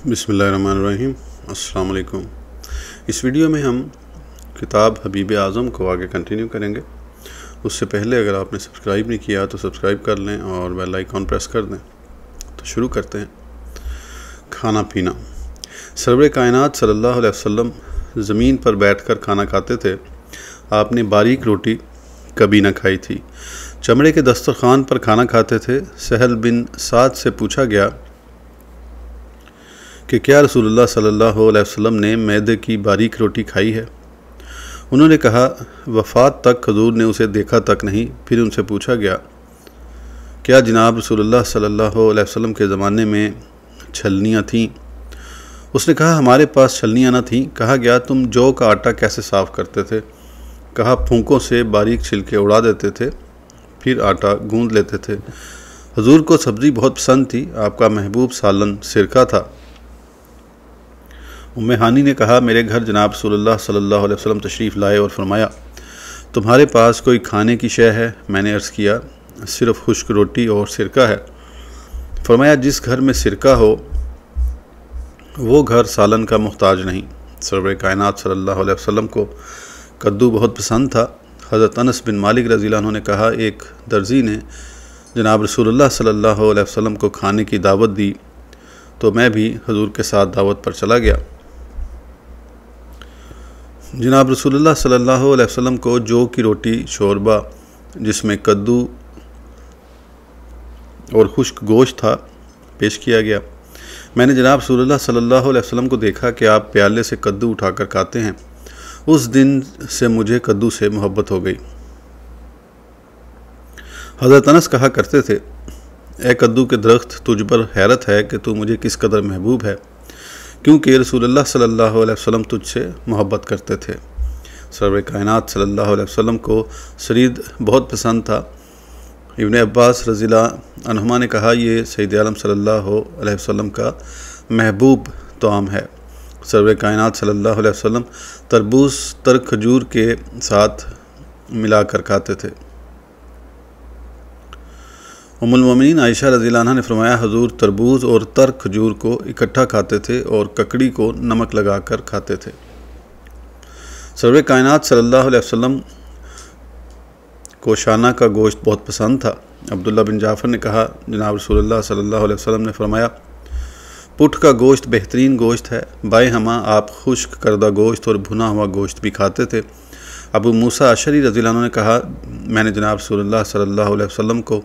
बिस्मिल्लाहिर्रहमानिर्रहीम। अस्सलाम वालेकुम। इस वीडियो में हम किताब हबीब आज़म को आगे कंटिन्यू करेंगे। उससे पहले अगर आपने सब्सक्राइब नहीं किया तो सब्सक्राइब कर लें और बेल आइकॉन प्रेस कर दें। तो शुरू करते हैं। खाना पीना। सरवर कायनात सल्लल्लाहु अलैहि वसल्लम ज़मीन पर बैठकर खाना खाते थे। आपने बारीक रोटी कभी न खाई थी। चमड़े के दस्तरखान पर खाना खाते थे। सहल बिन साद से पूछा गया कि क्या रसूलुल्लाह सल्लल्लाहु अलैहि वसल्लम ने मैदे की बारीक रोटी खाई है। उन्होंने कहा, वफ़ात तक हुज़ूर ने उसे देखा तक नहीं। फिर उनसे पूछा गया, क्या जनाब रसूलुल्लाह सल्लल्लाहु अलैहि वसल्लम के ज़माने में छलनियाँ थीं। उसने कहा, हमारे पास छलनियाँ न थीं। कहा गया, तुम जौ का आटा कैसे साफ़ करते थे। कहा, फूंकों से बारीक छिलके उड़ा देते थे, फिर आटा गूंद लेते थे। हुज़ूर को सब्ज़ी बहुत पसंद थी। आपका महबूब सालन सिरका था। उम्मे हानी ने कहा, मेरे घर जनाब रसूलुल्लाह सल्लल्लाहु अलैहि वसल्लम तशरीफ़ लाए और फरमाया, तुम्हारे पास कोई खाने की शय है। मैंने अर्ज़ किया, सिर्फ़ खुश्क रोटी और सिरका है। फरमाया, जिस घर में सिरका हो वो घर सालन का मुहताज नहीं। सरवर कायनात सल्लल्लाहु अलैहि वसल्लम को कद्दू बहुत पसंद था। हज़रत अनस बिन मालिक रज़ियल्लाहु अन्हु ने कहा, एक दर्जी ने जनाब रसूलुल्लाह सल्लल्लाहु अलैहि वसल्लम को खाने की दावत दी तो मैं भी हुज़ूर के साथ दावत पर चला गया। जनाब रसूलुल्लाह सल्लल्लाहु अलैहि वसल्लम को जौ की रोटी शोरबा जिसमें कद्दू और खुश्क गोश्त था पेश किया गया। मैंने जनाब रसूलुल्लाह सल्लल्लाहु अलैहि वसल्लम को देखा कि आप प्याले से कद्दू उठाकर खाते हैं। उस दिन से मुझे कद्दू से मोहब्बत हो गई। हज़रत अनस कहा करते थे, ए कद्दू के दरख्त, तुझ पर हैरत है कि तू मुझे किस कदर महबूब है, क्योंकि रसूलुल्लाह सल्लल्लाहु अलैहि वसल्लम तुझसे मोहब्बत करते थे। सरवर कायनात सल्लल्लाहु अलैहि वसल्लम को सरीद बहुत पसंद था। इब्न अब्बास रज़ियल्लाहु अन्हुमा ने कहा, ये सैयद आलम सल्लल्लाहु अलैहि वसल्लम का महबूब तआम है। सरवर कायनात सल्लल्लाहु अलैहि वसल्लम तरबूज तर खजूर के साथ मिलाकर खाते थे। उम्मुल मोमिनीन आयशा रज़ियल्लाहु अन्हा ने फरमाया, हुज़ूर तरबूज और तर खजूर को इकट्ठा खाते थे और ककड़ी को नमक लगाकर खाते थे। सरवर कायनात सल्लल्लाहु अलैहि वसल्लम को शाना का गोश्त बहुत पसंद था। अब्दुल्ला बिन जाफ़र ने कहा, जनाब रसूलुल्लाह सल्लल्लाहु अलैहि वसल्लम ने फरमाया, पुठ का गोश्त बेहतरीन गोश्त है। बाएँ हमा आप खुश्क करदा गोश्त और भुना हुआ गोश्त भी खाते थे। अबू मूसा अशरी रज़ियल्लाहु अन्हु ने कहा, मैंने जनाब रसूलुल्लाह सल्लल्लाहु अलैहि वसल्लम को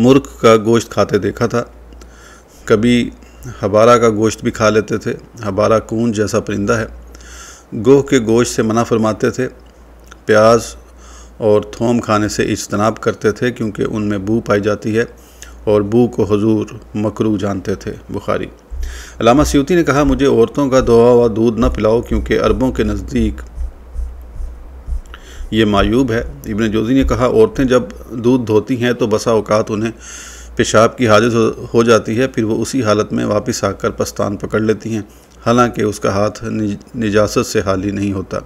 मुर्ग का गोश्त खाते देखा था। कभी हबारा का गोश्त भी खा लेते थे। हबारा कूंज जैसा परिंदा है। गोह के गोश्त से मना फरमाते थे। प्याज और थोम खाने से इज्तनाब करते थे क्योंकि उनमें बू पाई जाती है और बू को हुजूर मकरूह जानते थे। बुखारी। अल्लामा सियूती ने कहा, मुझे औरतों का दोहा हुआ दूध न पिलाओ क्योंकि अरबों के नज़दीक ये मायूब है। इब्न जोज़ी ने कहा, औरतें जब दूध धोती हैं तो बसा औकात उन्हें पेशाब की हाजत हो जाती है, फिर वो उसी हालत में वापस आकर पस्तान पकड़ लेती हैं, हालांकि उसका हाथ निजासत से हाली नहीं होता।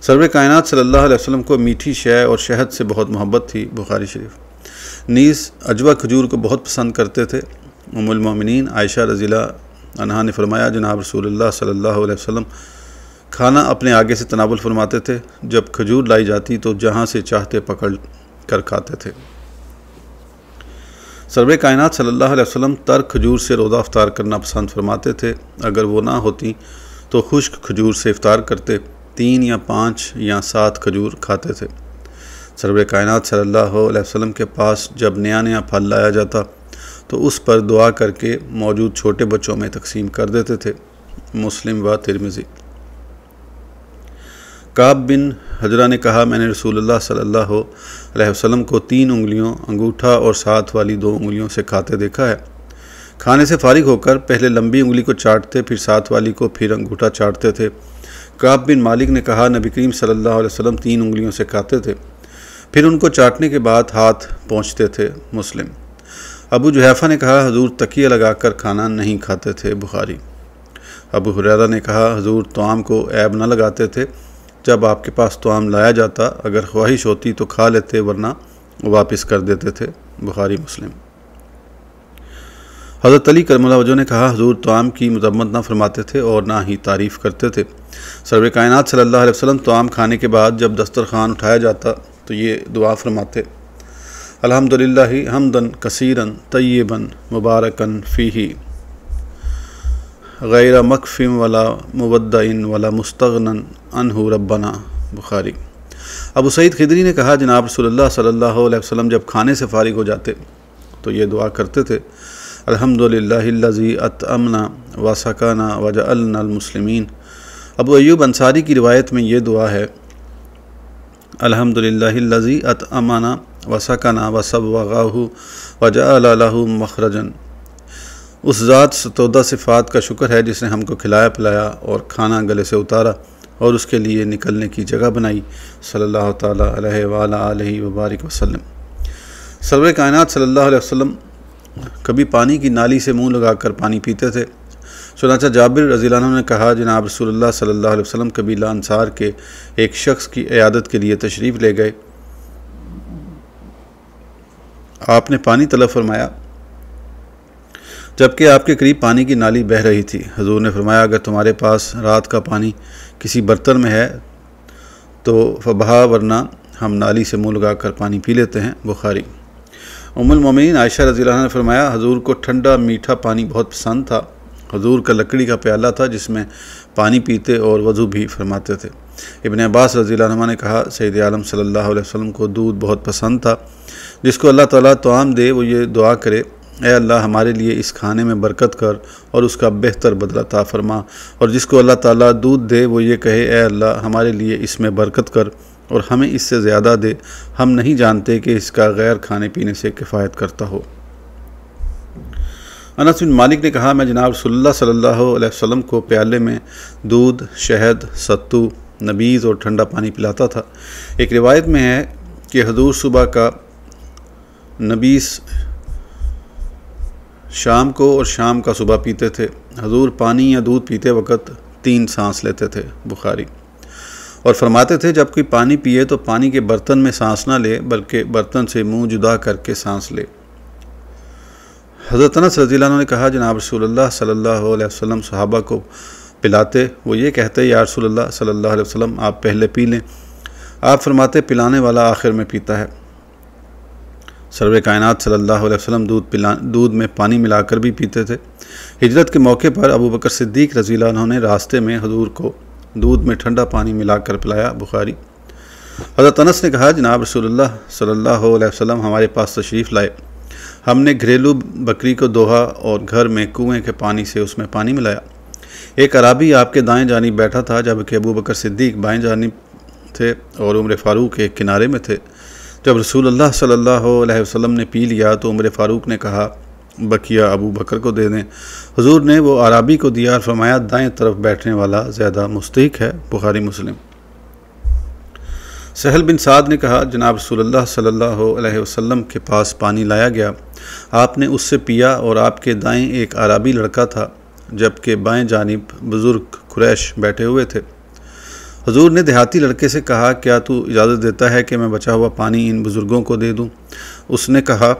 सरवर कायनात सल्लल्लाहु अलैहि वसल्लम को मीठी शय और शहद से बहुत मोहब्बत थी। बुखारी शरीफ। नीस अजवा खजूर को बहुत पसंद करते थे। उम्मुल मोमिनीन आयशा रज़ियल्लाहु अन्हा ने फरमाया, जनाब रसूलुल्लाह सल्लल्लाहु अलैहि वसल्लम खाना अपने आगे से तनावुल फरमाते थे। जब खजूर लाई जाती तो जहाँ से चाहते पकड़ कर खाते थे। सरवर कायनात सल्लल्लाहु अलैहि वसल्लम तर खजूर से रोज़ा इफ्तार करना पसंद फरमाते थे। अगर वो ना होती तो खुश्क खजूर से इफ्तार करते। 3 या 5 या 7 खजूर खाते थे। सरवर कायनात सल्लल्लाहु अलैहि वसल्लम के पास जब नया नया फल लाया जाता तो उस पर दुआ करके मौजूद छोटे बच्चों में तकसीम कर देते थे। मुस्लिम व तिरमिज़ी। काब बिन हजरा ने कहा, मैंने रसूलुल्लाह सल्लल्लाहु अलैहि वसल्लम को 3 उंगलियों अंगूठा और साथ वाली 2 उंगलियों से खाते देखा है। खाने से फारिग होकर पहले लंबी उंगली को चाटते, फिर साथ वाली को, फिर अंगूठा चाटते थे। काब बिन मालिक ने कहा, नबी करीम सल्लल्लाहु अलैहि वसल्लम 3 उंगलियों से खाते थे, फिर उनको चाटने के बाद हाथ पहुँचते थे। मुस्लिम। अबू जुहैफ़ा ने कहा, हुज़ूर तकिया लगाकर खाना नहीं खाते थे। बुखारी। अबू हुरैरा ने कहा, हुज़ूर तआम को ऐब न लगाते थे। जब आपके पास तआम लाया जाता, अगर ख्वाहिश होती तो खा लेते, वरना वापस कर देते थे। बुखारी मुस्लिम। हज़रत अली करमुल्लाह वजह ने कहा, हुज़ूर तआम की मज़म्मत ना फरमाते थे और ना ही तारीफ़ करते थे। सर्वर कायनात सल्लल्लाहु अलैहि वसल्लम तआम खाने के बाद जब दस्तरखान उठाया जाता तो ये दुआ फरमाते, अल्हम्दुलिल्लाहि हम्दन कसीरन तय्यबन मुबारकन फ़ीही गैर मकफ़िम वला मुबद्दइन वला मुस्तगनन अन्हु रब्बना। बुखारी। अबू सईद खिदरी ने कहा, जनाब रसूलुल्लाह सल्लल्लाहु अलैहि वसल्लम जब खाने से फ़ारिग हो जाते तो ये दुआ करते थे, अल्हम्दुलिल्लाहिल्लज़ी अतअमना व सकाना व जअलनल मुस्लिमीन। अबू अय्यूब अंसारी की रिवायत में ये दुआ है, अल्हम्दुलिल्लाहिल्लज़ी अतअमना व सकाना व सव्वगाहु व जअल लहु मखरजन। उस ज़ात 14 सिफ़ात का शुक्र है जिसने हमको खिलाया पिलाया और खाना गले से उतारा और उसके लिए निकलने की जगह बनाई। सल्लल्लाहु ताला अलैहि व अला आलिहि व बारिक वसल्लम। सर्वर कायनात सल्लल्लाहु अलैहि वसल्लम कभी पानी की नाली से मुंह लगाकर पानी पीते थे। चुनांचे जाबिर रज़ियल्लाहु अन्हु ने कहा, जनाब रसूलुल्लाह सल्लल्लाहु अलैहि वसल्लम कबीला अंसार के एक शख्स की इयादत के लिए तशरीफ़ ले गए। आपने पानी तलब फरमाया जबकि आपके करीब पानी की नाली बह रही थी। हुज़ूर ने फरमाया, अगर तुम्हारे पास रात का पानी किसी बर्तन में है तो फबहा, वरना हम नाली से मुँह लगाकर पानी पी लेते हैं। बुखारी। उम्मुल मोमिनीन आयशा रज़ियल्लाहु अन्हा ने फरमाया, हुज़ूर को ठंडा मीठा पानी बहुत पसंद था। हुज़ूर का लकड़ी का प्याला था जिसमें पानी पीते और वज़ू भी फरमाते थे। इब्न अब्बास रज़ियल्लाहु अन्हुमा ने कहा, सैयद आलम सल्लल्लाहु अलैहि वसल्लम को दूध बहुत पसंद था। जिसको अल्लाह ताला तआम दे वो ये दुआ करे, ऐ अल्लाह हमारे लिए इस खाने में बरकत कर और उसका बेहतर बदला अता फरमा। और जिसको अल्लाह ताला दूध दे वो ये कहे, ऐ अल्लाह हमारे लिए इसमें बरकत कर और हमें इससे ज़्यादा दे, हम नहीं जानते कि इसका गैर खाने पीने से किफ़ायत करता हो। अनस बिन मालिक ने कहा, मैं जनाब रसूलुल्लाह सल्लल्लाहु अलैहि वसल्लम को प्याले में दूध, शहद, सत्तू, नबीज़ और ठंडा पानी पिलाता था। एक रिवायत में है कि हुज़ूर सुबह का नबीज़ शाम को और शाम का सुबह पीते थे। हुज़ूर पानी या दूध पीते वक़्त 3 सांस लेते थे। बुखारी। और फरमाते थे, जब कोई पानी पिए तो पानी के बर्तन में सांस ना ले बल्कि बर्तन से मुंह जुदा करके सांस ले। हज़रत अनस रज़ियल्लाहु अन्हु ने कहा, जनाब रसूलुल्लाह सल्लल्लाहु अलैहि वसल्लम सहाबा को पिलाते, वो ये कहते, या रसूलुल्लाह सल्लल्लाहु अलैहि वसल्लम आप पहले पी लें। आप फरमाते, पिलाने वाला आखिर में पीता है। सर्वे कायनात सल्लल्लाहु अलैहि वसल्लम दूध में पानी मिलाकर भी पीते थे। हिजरत के मौके पर अबू बकर सिद्दीक़ रज़ियल्लाहु अन्हु ने रास्ते में हुज़ूर को दूध में ठंडा पानी मिलाकर पिलाया। बुखारी। हज़रत अनस ने कहा, जनाब रसूलुल्लाह सल्लल्लाहु अलैहि वसल्लम हमारे पास तशरीफ़ लाए। हमने घरेलू बकरी को दोहा और घर में कुएँ के पानी से उसमें पानी मिलाया। एक अराबी आपके दाएं जानिब बैठा था जबकि अबू बकर सिद्दीक़ बाएं जानिब थे और उमर फ़ारूक एक किनारे में थे। जब रसूलुल्लाह सल्लल्लाहु अलैहि वसल्लम ने पी लिया तो उमर फ़ारूक ने कहा, बकिया अबू बकर को दे दें। हुज़ूर ने वो अराबी को दिया और फरमाया, दाएं तरफ बैठने वाला ज़्यादा मुस्तहिक है। बुखारी मुस्लिम। सहल बिन साद ने कहा, जनाब रसूलुल्लाह सल्लल्लाहु अलैहि वसल्लम के पास पानी लाया गया। आपने उससे पिया और आपके दाएं एक अराबी लड़का था जबकि बाएं जानिब बुज़ुर्ग कुरैश बैठे हुए थे। हुज़ूर ने देहाती लड़के से कहा, क्या तू इजाज़त देता है कि मैं बचा हुआ पानी इन बुज़ुर्गों को दे दूँ? उसने कहा,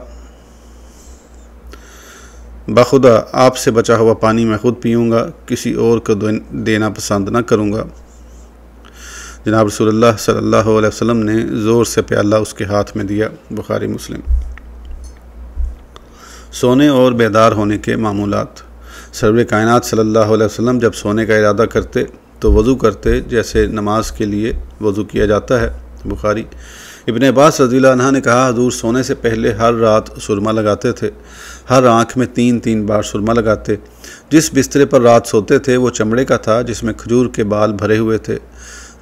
बाखुदा आपसे बचा हुआ पानी मैं ख़ुद पीऊँगा, किसी और को देना पसंद न करूँगा। जनाब रसूलुल्लाह सल्लल्लाहु अलैहि वसल्लम ने ज़ोर से प्याला उसके हाथ में दिया। बुखारी मुस्लिम। सोने और बेदार होने के मामूलात। सर्वर कायनात सल्लल्लाहु अलैहि वसल्लम जब सोने का इरादा करते तो वज़ू करते जैसे नमाज के लिए वज़ू किया जाता है। बुखारी। इब्न अब्बास रज़ियल्लाहु अन्हु ने कहा, हुज़ूर सोने से पहले हर रात सुरमा लगाते थे। हर आँख में 3-3 बार सुरमा लगाते। जिस बिस्तरे पर रात सोते थे वो चमड़े का था जिसमें खजूर के बाल भरे हुए थे।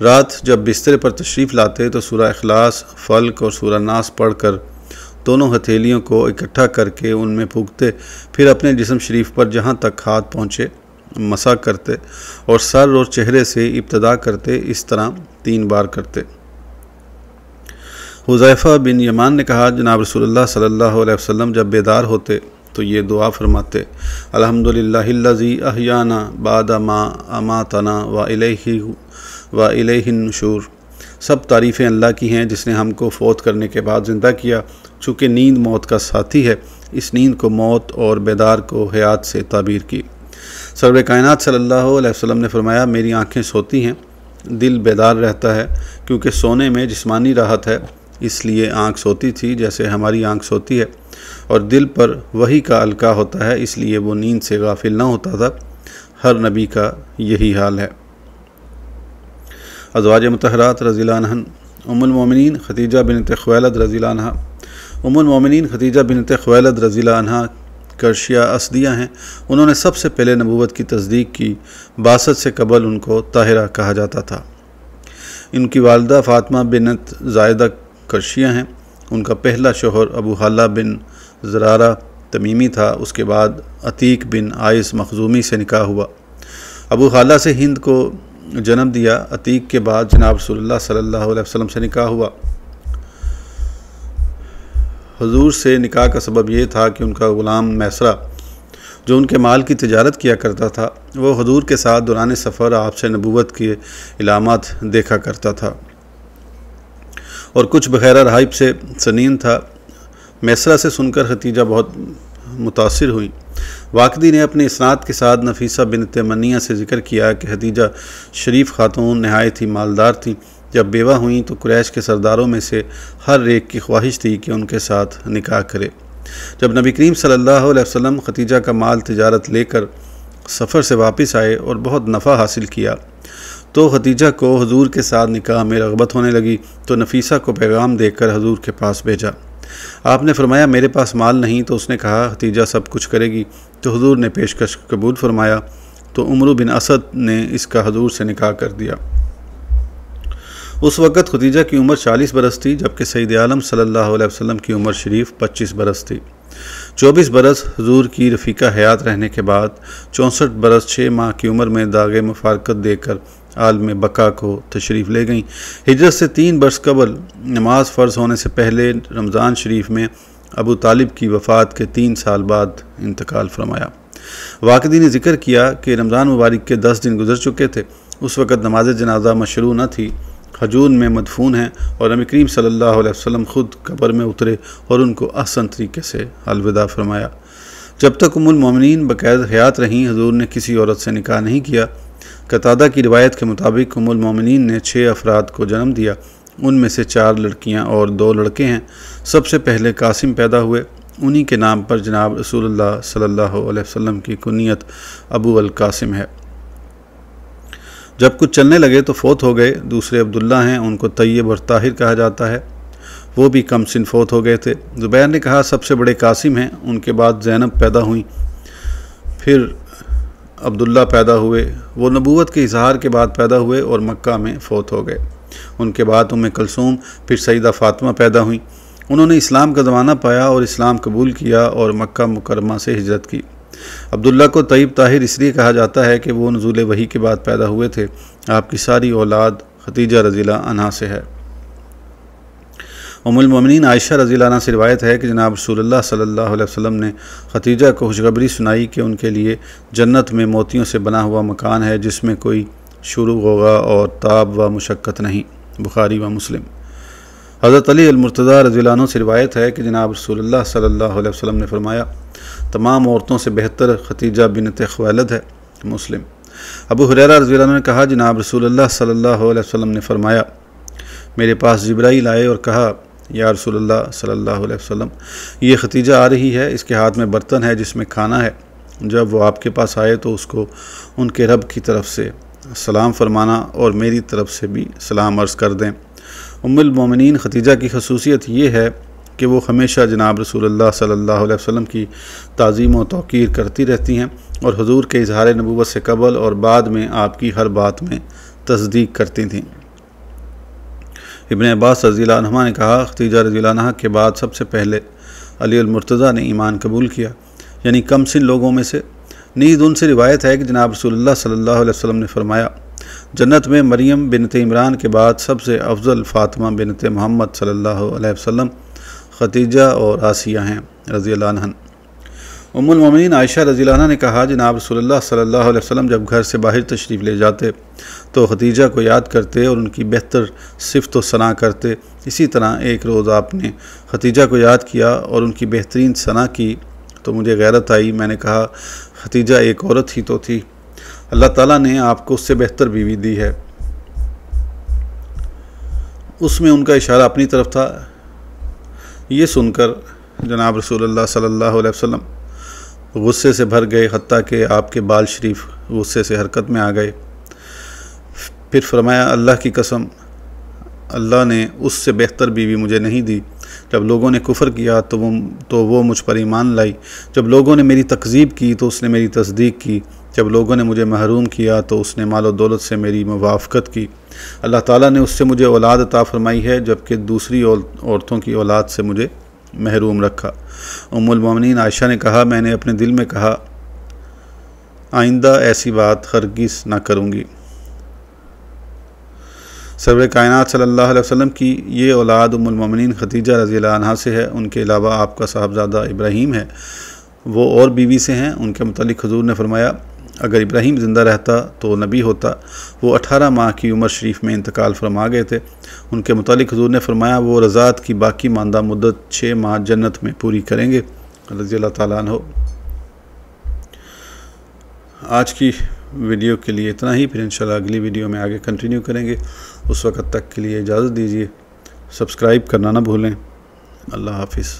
रात जब बिस्तरे पर तशरीफ़ लाते तो सूरह इखलास, फल्क और सूरह नास पढ़कर दोनों हथेलियों को इकट्ठा करके उनमें फूंकते, फिर अपने जिस्म शरीफ पर जहाँ तक हाथ पहुँचे मसा करते और सर और चेहरे से इब्तदा करते। इस तरह 3 बार करते। हुज़ैफ़ा बिन यमान ने कहा, जनाब रसूलुल्लाह सल्लल्लाहु अलैहि वसल्लम जब बेदार होते तो ये दुआ फरमाते, अल्हम्दुलिल्लाहिल्लज़ी अहयाना बादा मा अमातना व इलैहिन नुशूर। सब तारीफ़ें अल्लाह की हैं जिसने हमको फ़ौत करने के बाद ज़िंदा किया। चूँकि नींद मौत का साथी है इस नींद को मौत और बेदार को हयात से ताबीर की। सरवर कायनात सल्लल्लाहु अलैहि वसल्लम ने फरमाया, मेरी आँखें सोती हैं, दिल बेदार रहता है, क्योंकि सोने में जिस्मानी राहत है, इसलिए आँख सोती थी जैसे हमारी आँख सोती है, और दिल पर वही का अलका होता है, इसलिए वो नींद से गाफिल न होता था। हर नबी का यही हाल है। अज़वाज मुतहरात रज़ियल्लाहु अन्हन उम्मुल मोमिनीन खदीजा बिन्त खुवैलद रज़ियल्लाहु अन्हा। उम्मुल मोमिनीन खदीजा बिन्त खुवैलद रज़ियल्लाहु अन्हा कर्शिया असदिया हैं। उन्होंने सबसे पहले नबूवत की तस्दीक की। बासत से कबल उनको ताहिरा कहा जाता था। इनकी वालदा फ़ातिमा बिन्त ज़ायदा कर्शिया हैं। उनका पहला शोहर अबू हाला बिन ज़रारा तमीमी था। उसके बाद अतीक बिन आइस मखजूमी से निकाह हुआ। अबू हाला से हिंद को जन्म दिया। अतीक के बाद जनाब रसूलुल्लाह सल्लल्लाहु अलैहि वसल्लम से निकाह हुआ। हुजूर से निकाह का सबब यह था कि उनका ग़ुलाम मैसरा, जो उनके माल की तिजारत किया करता था, वो हुजूर के साथ दौरान सफ़र आपसे नबूवत के इलामात देखा करता था और कुछ बखैरा राहिब से सनीन था। मैसरा से सुनकर खतीजा बहुत मुतासिर हुई। वाक़दी ने अपने इसनाद के साथ नफीसा बिनत मनिया से ज़िक्र किया कि खतीजा शरीफ खातून नहायत ही मालदार थी। जब बेवा हुई तो कुरैश के सरदारों में से हर एक की ख्वाहिश थी कि उनके साथ निकाह करे। जब नबी करीम सल्लल्लाहु अलैहि वसल्लम खतीजा का माल तिजारत लेकर सफ़र से वापस आए और बहुत नफ़ा हासिल किया तो खतीजा को हुजूर के साथ निकाह में रग़बत होने लगी। तो नफीसा को पैगाम देकर हुजूर के पास भेजा। आपने फरमाया, मेरे पास माल नहीं। तो उसने कहा, खतीजा सब कुछ करेगी। तो हुजूर ने पेशकश कबूल फरमाया। तो उमर बिन असद ने इसका हुजूर से निकाह कर दिया। उस वक़्त खतीजा की उम्र 40 बरस थी, जबकि सईद आलम सल्लल्लाहु अलैहि वसल्लम की उम्र शरीफ 25 बरस थी। 24 बरस हुजूर की रफ़ीका हयात रहने के बाद 64 बरस 6 माह की उम्र में दागे मुफारकत देकर आलम बका को तशरीफ़ ले गईं। हिजरत से 3 बरस कबल नमाज फ़र्ज़ होने से पहले रमज़ान शरीफ में अबू तालिब की वफ़ात के 3 साल बाद इंतकाल फरमाया। वाक़दी ने ज़िक्र किया कि रमज़ान मुबारक के 10 दिन गुजर चुके थे। उस वक़्त नमाज जनाजा मशरू न थी। हजून में मदफून हैं और नबी करीम सल्लल्लाहु अलैहि वसल्लम ख़ुद कब्र में उतरे और उनको अहसन तरीके से अलविदा फरमाया। जब तक उम्मुल मोमिनीन बक़ैद हयात रहीं, हुजूर ने किसी औरत से निकाह नहीं किया। कतादा की रिवायत के मुताबिक उम्मुल मोमिनीन ने 6 अफराद को जन्म दिया। उनमें से 4 लड़कियां और 2 लड़के हैं। सबसे पहले कासिम पैदा हुए। उन्हीं के नाम पर जनाब रसूलुल्लाह सल्लल्लाहु अलैहि वसल्लम की कुनियत अबू अल कासिम है। जब कुछ चलने लगे तो फौत हो गए। दूसरे अब्दुल्ला हैं, उनको तय्यब और ताहिर कहा जाता है, वो भी कम सिन फौत हो गए थे। ज़ुबैर ने कहा, सबसे बड़े कासिम हैं। उनके बाद ज़ैनब पैदा हुई, फिर अब्दुल्ला पैदा हुए। वो नबूवत के इजहार के बाद पैदा हुए और मक्का में फ़ौत हो गए। उनके बाद उम्मे कलसूम फिर सईदा फ़ातिमा पैदा हुई। उन्होंने इस्लाम का ज़माना पाया और इस्लाम कबूल किया और मक्का मुकरमा से हिजरत की। अब्दुल्ला को तय्यब ताहिर इसलिए कहा जाता है कि वो नुज़ूल वही के बाद पैदा हुए थे। आपकी सारी औलाद खतीजा रज़ियल्लाहु अन्हा से है। उम्मुल मोमिनीन आयशा रज़ियल्लाहु अन्हा से रिवायत है कि जनाब रसूलुल्लाह सल्लल्लाहु अलैहि वसल्लम ने खतीजा को खुशखबरी सुनाई कि उनके लिए जन्नत में मोतियों से बना हुआ मकान है, जिसमें कोई शुरू गोगा और ताब व मुशक्क़त नहीं। बुखारी व मुस्लिम। हज़रत अली अल-मुर्तज़ा रज़ियल्लाहु अन्हु से रिवायत है कि जनाब रसूलुल्लाह सल्लल्लाहु अलैहि वसल्लम ने फरमाया, तमाम औरतों से बेहतर खतीजा बिन्त खुवैलद है। मुस्लिम। अबू हुरैरा रज़ियल्लाहु अन्हु ने कहा, जनाब रसूलुल्लाह सल्लल्लाहु अलैहि वसल्लम ने फरमाया, मेरे पास जिब्राईल आए और कहा, या रसूलुल्लाह सल्लल्लाहु अलैहि वसल्लम, ये खतीजा आ रही है, इसके हाथ में बर्तन है जिसमें खाना है। जब वो आपके पास आए तो उसको उनके रब की तरफ से सलाम फरमाना और मेरी तरफ से भी सलाम अर्ज़ कर दें। उम्मुल मोमिनीन खतीजा की खसूसियत ये है कि वो हमेशा जनाब रसूलुल्लाह सल्लल्लाहु अलैहि वसल्लम की ताज़ीम व तौक़ीर करती रहती हैं और हुजूर के इज़हार नबूवत से कबल और बाद में आपकी हर बात में तस्दीक करती थीं। इब्न अब्बास रज़ियल्लाहु अन्हुमा ने कहा, खतीजा रज़ियल्लाहु अन्हा के बाद सबसे पहले अली अल-मुर्तज़ा ने ईमान कबूल किया, यानी कम सिन लोगों में से। नीज़ उनसे रिवायत है कि जनाब रसूलुल्लाह सल्लल्लाहु अलैहि वसल्लम ने फरमाया, जन्नत में मरियम बिनत इमरान के बाद सबसे अफजल फ़ातिमा बिनत मोहम्मद सल्लल्लाहु अलैहि वसल्लम, खतीजा और आसिया हैं रज़ियल्लाहु अन्हा। उम्मुल मोमिनीन आयशा रज़ियल्लाहु अन्हा ने कहा, जनाब रसूलुल्लाह सल्लल्लाहु अलैहि वसल्लम जब घर से बाहर तशरीफ़ ले जाते तो खदीजा को याद करते और उनकी बेहतर सिफ़त व सना करते। इसी तरह एक रोज़ आपने खदीजा को याद किया और उनकी बेहतरीन सना की तो मुझे गैरत आई। मैंने कहा, खदीजा एक औरत ही तो थी, अल्लाह ताला ने आपको उससे बेहतर बीवी दी है। उसमें उनका इशारा अपनी तरफ था। ये सुनकर जनाब रसूलुल्लाह सल्लल्लाहु अलैहि वसल्लम गुस्से से भर गए, हत्ता कि आपके बाल शरीफ गुस्से से हरकत में आ गए। फिर फरमाया, अल्लाह की कसम, अल्लाह ने उससे बेहतर बीवी मुझे नहीं दी। जब लोगों ने कुफ़र किया तो वो मुझ पर ईमान लाई। जब लोगों ने मेरी तकज़ीब की तो उसने मेरी तस्दीक की। जब लोगों ने मुझे महरूम किया तो उसने मालो दौलत से मेरी मुवाफ़क़त की। अल्लाह ताला ने उससे मुझे औलाद अता फ़रमाई है, जबकि दूसरी औरतों की औलाद से मुझे महरूम रखा। उम्मुल मोमिनीन आयशा ने कहा, मैंने अपने दिल में कहा, आइंदा ऐसी बात हरगिज़ ना करूँगी। सरवर कायनात सल्लल्लाहु अलैहि वसल्लम की ये औलाद उम्मुल मोमिनीन खदीजा रज़ियल्लाहु अन्हा से है। उनके अलावा आपका साहबजादा इब्राहीम है, वो और बीवी से हैं। उनके मुतालिक हुज़ूर ने फरमाया, अगर इब्राहीम ज़िंदा रहता तो नबी होता। वो 18 माह की उम्र शरीफ में इंतकाल फरमा गए थे। उनके मुतालिक हुज़ूर ने फरमाया, वो रज़ात की बाकी मानदा मुद्दत 6 माह जन्नत में पूरी करेंगे। रज़ियल्लाहु ताला अन्हु। आज की वीडियो के लिए इतना ही, फिर इंशाल्लाह अगली वीडियो में आगे कंटिन्यू करेंगे। उस वक़्त तक के लिए इजाज़त दीजिए। सब्सक्राइब करना ना भूलें। अल्लाह हाफ़िज़।